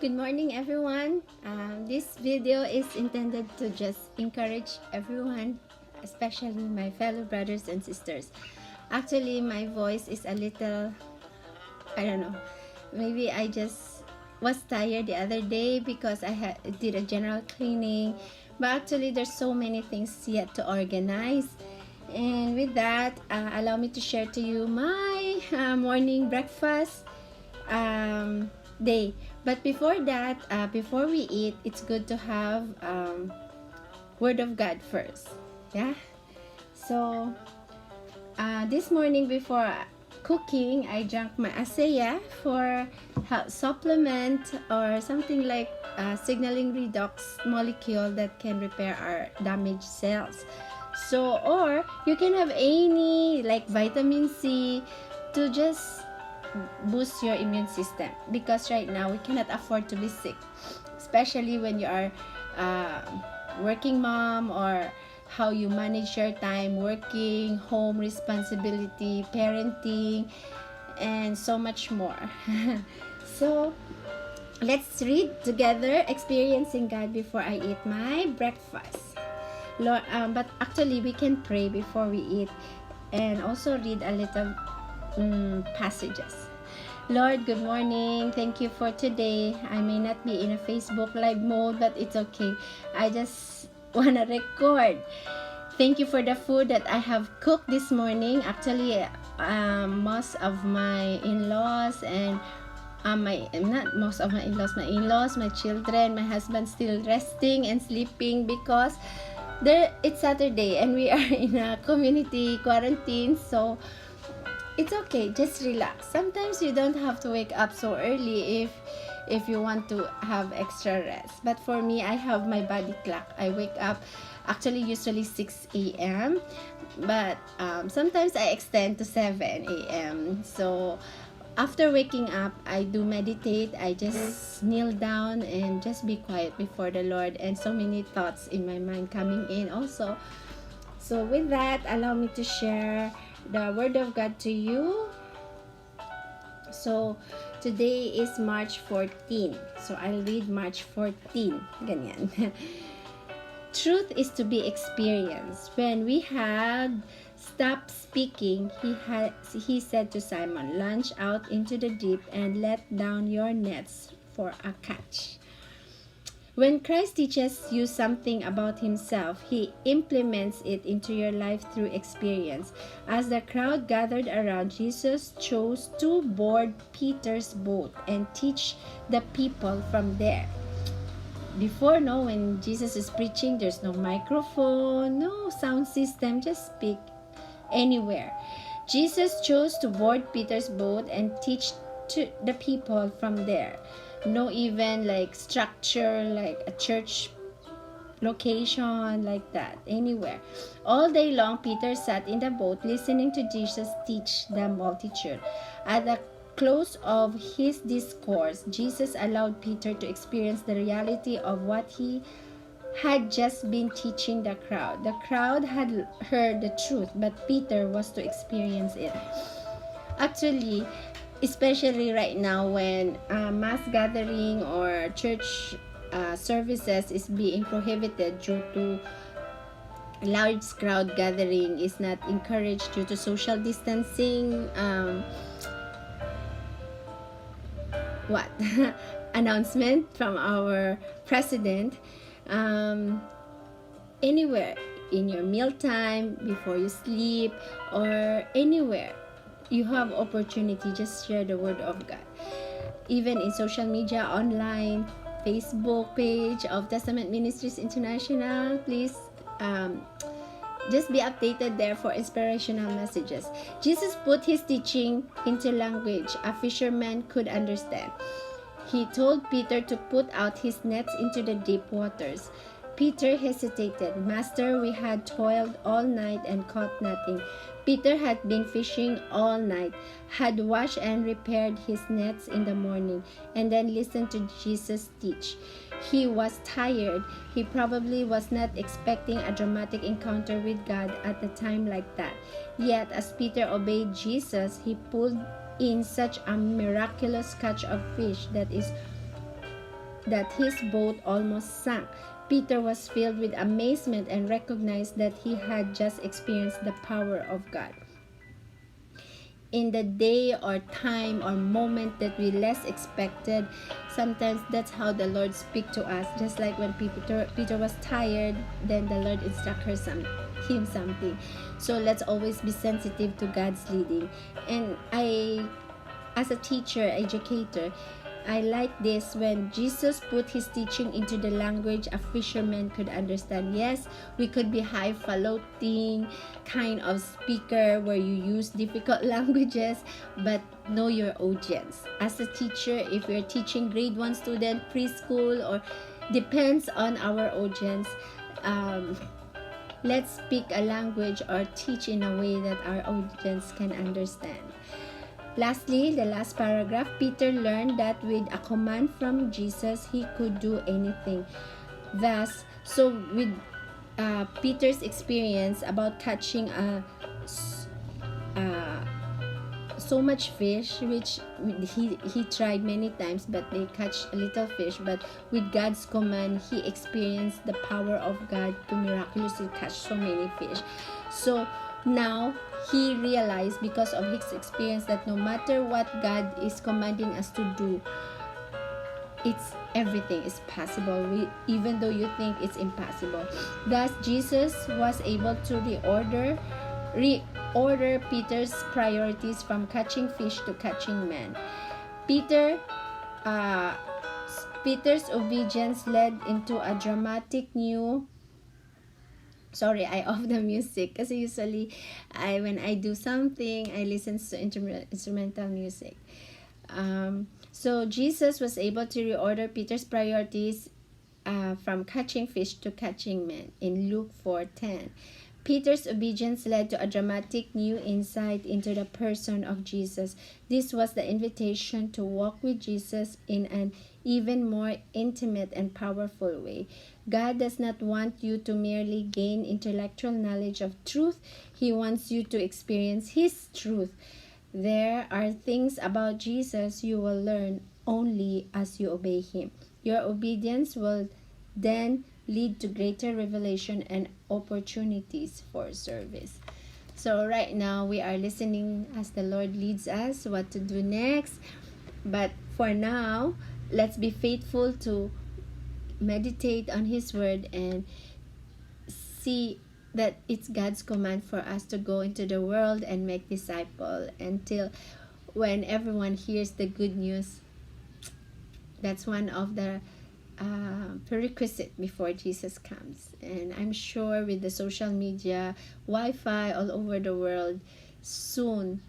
Good morning, everyone. This video is intended to just encourage everyone, especially my fellow brothers and sisters. Actually, my voice is a little, I don't know, maybe I just was tired the other day because I did a general cleaning. But actually, there's so many things yet to organize. And with that, allow me to share to you my morning breakfast day. But before that, before we eat, it's good to have Word of God first. Yeah. So this morning before cooking, I drank my Asea for supplement or something like signaling redox molecule that can repair our damaged cells. So, or you can have any like vitamin C to just boost your immune system, because right now we cannot afford to be sick, especially when you are working mom, or how you manage your time working, home responsibility, parenting, and so much more. So let's read together Experiencing God before I eat my breakfast. Lord, but actually we can pray before we eat and also read a little passages. Lord, good morning. Thank you for today. I may not be in a Facebook live mode, but it's okay. I just want to record. Thank you for the food that I have cooked this morning. Actually, most of my in-laws and not most of my in-laws, my children, my husband still resting and sleeping because it's Saturday and we are in a community quarantine. So it's okay, just relax. Sometimes you don't have to wake up so early if you want to have extra rest. But for me, I have my body clock. I wake up actually usually 6 a.m. but sometimes I extend to 7 a.m. So after waking up, I do meditate. I just kneel down and just be quiet before the Lord, and so many thoughts in my mind coming in also. So with that, allow me to share the Word of God to you. So today is March 14. So I'll read March 14. Ganyan. Truth is to be experienced. When we had stopped speaking, he said to Simon, "Launch out into the deep and let down your nets for a catch." When Christ teaches you something about himself, he implements it into your life through experience. As the crowd gathered around, Jesus chose to board Peter's boat and teach the people from there. Before, when Jesus is preaching, there's no microphone, no sound system, just speak anywhere. Jesus chose to board Peter's boat and teach to the people from there. No even like structure like a church location like that, anywhere. All day long, Peter sat in the boat listening to Jesus teach the multitude. At the close of his discourse, Jesus allowed Peter to experience the reality of what he had just been teaching the crowd. The crowd had heard the truth, but Peter was to experience it. Actually, especially right now when mass gathering or church services is being prohibited due to large crowd gathering is not encouraged due to social distancing announcement from our president. Anywhere in your mealtime, before you sleep, or anywhere you have opportunity, just share the Word of God. Even in social media, online, Facebook page of Testament Ministries International, please just be updated there for inspirational messages. Jesus put his teaching into language a fisherman could understand. He told Peter to put out his nets into the deep waters. Peter hesitated. "Master, we had toiled all night and caught nothing." Peter had been fishing all night, had washed and repaired his nets in the morning, and then listened to Jesus teach. He was tired. He probably was not expecting a dramatic encounter with God at a time like that. Yet, as Peter obeyed Jesus, he pulled in such a miraculous catch of fish that is that his boat almost sank. Peter was filled with amazement and recognized that he had just experienced the power of God. In the day or time or moment that we less expected, sometimes that's how the Lord speak to us. Just like when Peter was tired, then the Lord instructed him something. So let's always be sensitive to God's leading. And I, as a teacher, educator, I like this when Jesus put his teaching into the language a fisherman could understand. Yes, we could be highfalutin kind of speaker where you use difficult languages, but know your audience. As a teacher, if you're teaching grade 1 student, preschool, or depends on our audience, let's speak a language or teach in a way that our audience can understand. Lastly, the last paragraph, Peter learned that with a command from Jesus, he could do anything. Thus, so with Peter's experience about catching so much fish, which he tried many times, but they catch a little fish. But with God's command, he experienced the power of God to miraculously catch so many fish. So now he realized, because of his experience, that no matter what God is commanding us to do, everything is possible, even though you think it's impossible. Thus, Jesus was able to reorder Peter's priorities from catching fish to catching men. Peter's obedience led into a dramatic new. Sorry, I off the music because usually when I do something, I listen to instrumental music. So Jesus was able to reorder Peter's priorities from catching fish to catching men in Luke 4:10. Peter's obedience led to a dramatic new insight into the person of Jesus. This was the invitation to walk with Jesus in an even more intimate and powerful way. God does not want you to merely gain intellectual knowledge of truth. He wants you to experience His truth. There are things about Jesus you will learn only as you obey Him. Your obedience will then lead to greater revelation and opportunities for service. So right now we are listening as the Lord leads us what to do next. But for now, let's be faithful to meditate on His word and see that it's God's command for us to go into the world and make disciples until when everyone hears the good news. That's one of the prerequisite before Jesus comes. And I'm sure with the social media, Wi-Fi all over the world, soon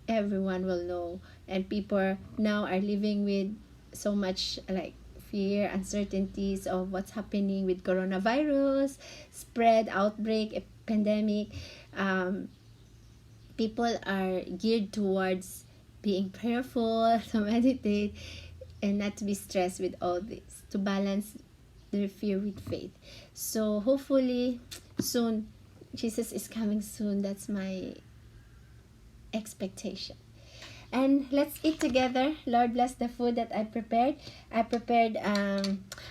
everyone will know. And people now are living with so much like fear, uncertainties of what's happening with coronavirus, spread, outbreak, pandemic. People are geared towards being prayerful, to meditate, and not to be stressed with all this, to balance their fear with faith. So hopefully soon, Jesus is coming soon. That's my expectation. And let's eat together. Lord, bless the food that I prepared.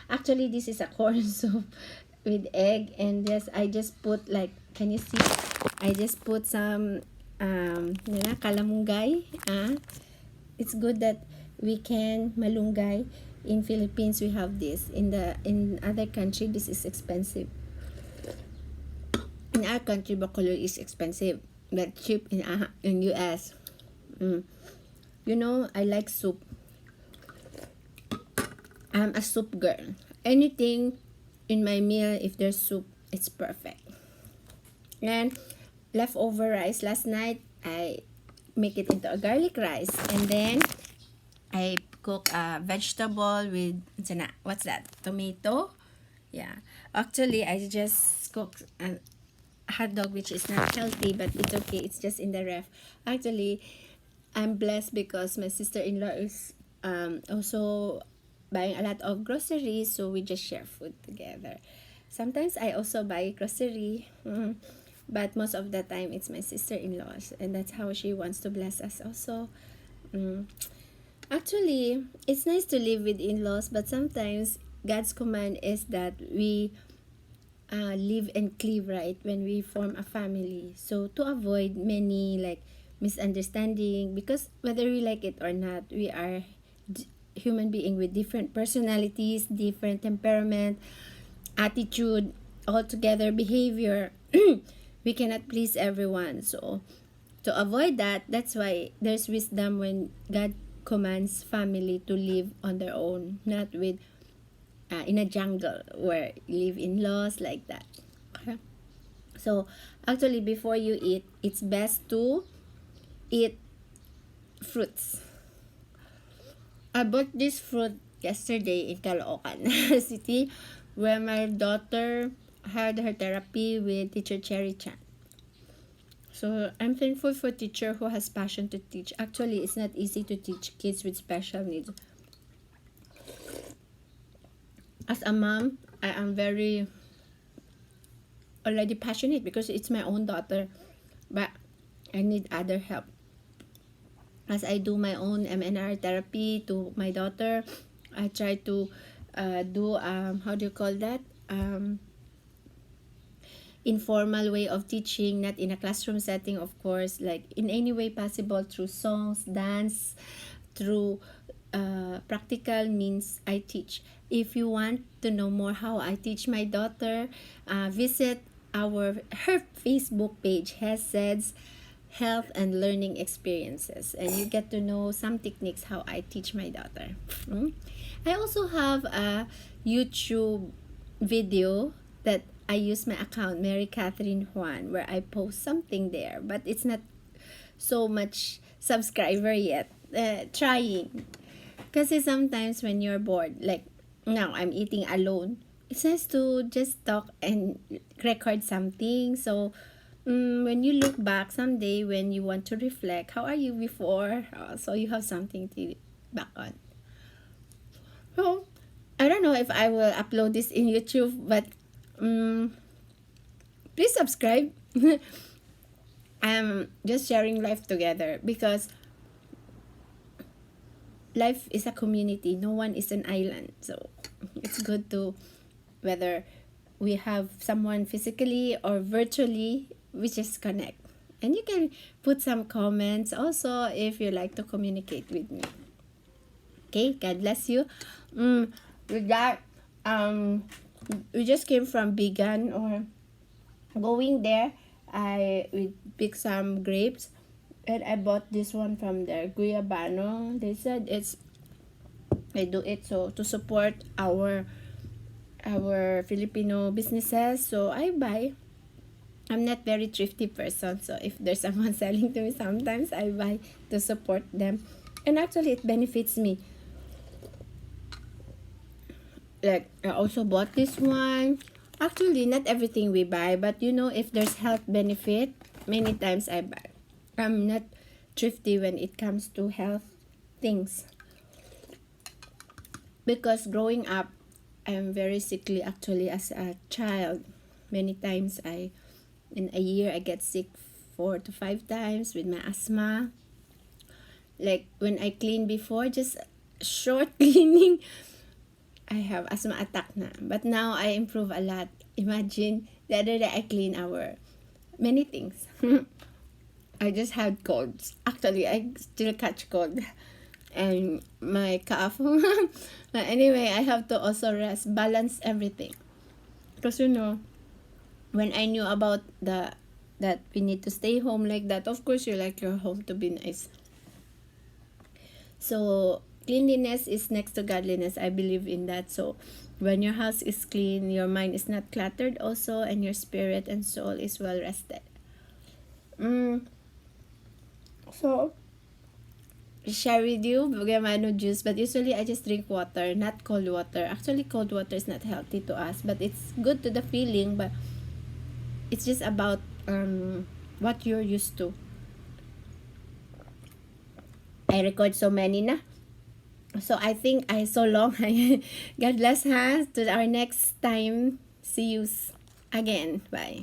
Actually this is a corn soup with egg, and I just put, like, can you see? I just put some kalamunggay. It's good that we can malunggay. In Philippines we have this. In other country this is expensive. In our country broccoli is expensive, but cheap in US. You know, I like soup. I'm a soup girl. Anything in my meal, if there's soup, it's perfect. And leftover rice, last night I make it into a garlic rice, and then I cook a vegetable with, what's that? Tomato? Yeah. Actually, I just cooked a hot dog, which is not healthy, but it's okay. It's just in the ref. Actually, I'm blessed because my sister-in-law is also buying a lot of groceries, so we just share food together. Sometimes I also buy grocery, but most of the time it's my sister-in-law's, and that's how she wants to bless us also. Actually, it's nice to live with in-laws, but sometimes God's command is that we live and cleave, right, when we form a family. So to avoid many like misunderstanding, because whether we like it or not, we are human being with different personalities, different temperament, attitude, altogether behavior. We cannot please everyone. So to avoid that, that's why there's wisdom when God commands family to live on their own, not with in a jungle where live in laws like that. Okay. So actually, before you eat, it's best to eat fruits. I bought this fruit yesterday in Caloocan City, where my daughter had her therapy with teacher Cherry Chan. So I'm thankful for teacher who has passion to teach. Actually, it's not easy to teach kids with special needs. As a mom, I am very already passionate because it's my own daughter, but I need other help. As I do my own MNR therapy to my daughter, I try to do how do you call that, informal way of teaching, not in a classroom setting, of course, like in any way possible, through songs, dance, through practical means I teach. If you want to know more how I teach my daughter, visit her Facebook page, HESED's Health and Learning Experiences, and you get to know some techniques how I teach my daughter. I also have a YouTube video that I use my account, Mary Catherine Juan, where I post something there, but it's not so much subscriber yet. Trying. Because sometimes when you're bored, like now I'm eating alone, it's nice to just talk and record something. So when you look back someday, when you want to reflect, how are you before? So you have something to back on. So I don't know if I will upload this in YouTube, but please subscribe. I'm just sharing life together because life is a community. No one is an island. So it's good to, whether we have someone physically or virtually, we just connect. And you can put some comments also if you like to communicate with me. Okay, God bless you. With that, we just came from Bigan, or going there. We picked some grapes, and I bought this one from there, Guyabano. They said they do it so to support our Filipino businesses. So I buy. I'm not very thrifty person, so if there's someone selling to me, sometimes I buy to support them, and actually it benefits me. Like I also bought this one. Actually, not everything we buy, but if there's health benefit, many times I buy. I'm not thrifty when it comes to health things, because growing up, I'm very sickly actually as a child. Many times in a year I get sick 4 to 5 times with my asthma. Like when I clean before, just short cleaning, I have asthma attack na. But now I improve a lot. Imagine the other day I clean our many things. I just had colds. Actually, I still catch cold. And my cough. But anyway, I have to also rest, balance everything. Because when I knew about that we need to stay home like that, of course you like your home to be nice. So cleanliness is next to godliness. I believe in that. So when your house is clean, your mind is not cluttered also, and your spirit and soul is well rested. So share with you Bugamano juice, but usually I just drink water, not cold water. Actually, cold water is not healthy to us, but it's good to the feeling. But it's just about what you're used to. I record so many na. So I think I so long. God bless, ha. To our next time. See you again. Bye.